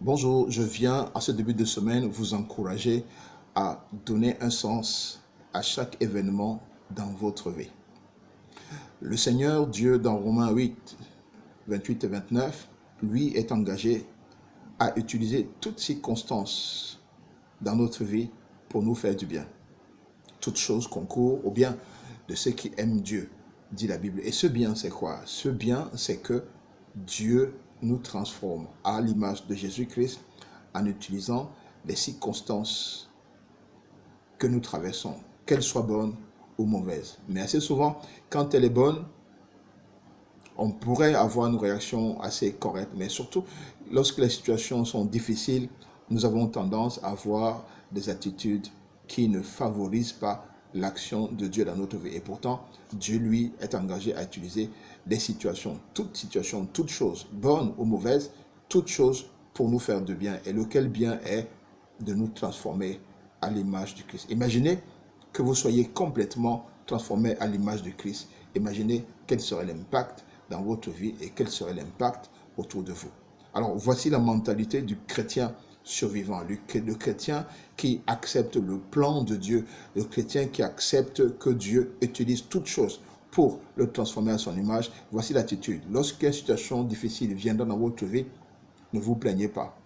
Bonjour, je viens à ce début de semaine vous encourager à donner un sens à chaque événement dans votre vie. Le Seigneur Dieu dans Romains 8, 28 et 29, lui est engagé à utiliser toutes circonstances dans notre vie pour nous faire du bien. Toutes choses concourent au bien de ceux qui aiment Dieu, dit la Bible. Et ce bien, c'est quoi? Ce bien, c'est que Dieu nous transforme à l'image de Jésus-Christ en utilisant les circonstances que nous traversons, qu'elles soient bonnes ou mauvaises. Mais assez souvent, quand elle est bonne, on pourrait avoir une réaction assez correcte. Mais surtout, lorsque les situations sont difficiles, nous avons tendance à avoir des attitudes qui ne favorisent pas l'action de Dieu dans notre vie. Et pourtant, Dieu, lui, est engagé à utiliser des situations, toutes choses, bonnes ou mauvaises, toutes choses pour nous faire du bien. Et lequel bien est de nous transformer à l'image du Christ. Imaginez que vous soyez complètement transformé à l'image du Christ. Imaginez quel serait l'impact dans votre vie et quel serait l'impact autour de vous. Alors, voici la mentalité du chrétien survivant, le chrétien qui accepte le plan de Dieu, le chrétien qui accepte que Dieu utilise toutes choses pour le transformer à son image. Voici l'attitude. Lorsqu'une situation difficile viendra dans votre vie, ne vous plaignez pas,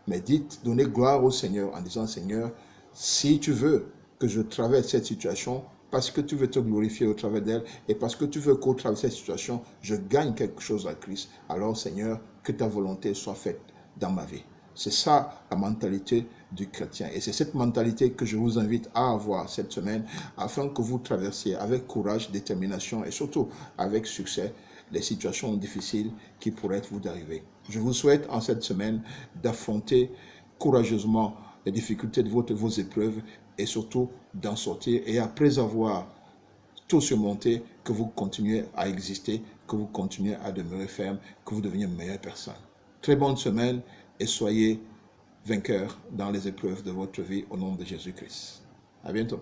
mais dites, donnez gloire au Seigneur en disant, Seigneur, si tu veux que je traverse cette situation, parce que tu veux te glorifier au travers d'elle et parce que tu veux qu'au travers de cette situation, je gagne quelque chose à Christ. Alors, Seigneur, que ta volonté soit faite dans ma vie. C'est ça la mentalité du chrétien. Et c'est cette mentalité que je vous invite à avoir cette semaine afin que vous traversiez avec courage, détermination et surtout avec succès les situations difficiles qui pourraient vous arriver. Je vous souhaite en cette semaine d'affronter courageusement les difficultés de vos épreuves et surtout d'en sortir. Et après avoir tout surmonté, que vous continuez à exister, que vous continuez à demeurer ferme, que vous deveniez une meilleure personne. Très bonne semaine et soyez vainqueurs dans les épreuves de votre vie au nom de Jésus-Christ. À bientôt.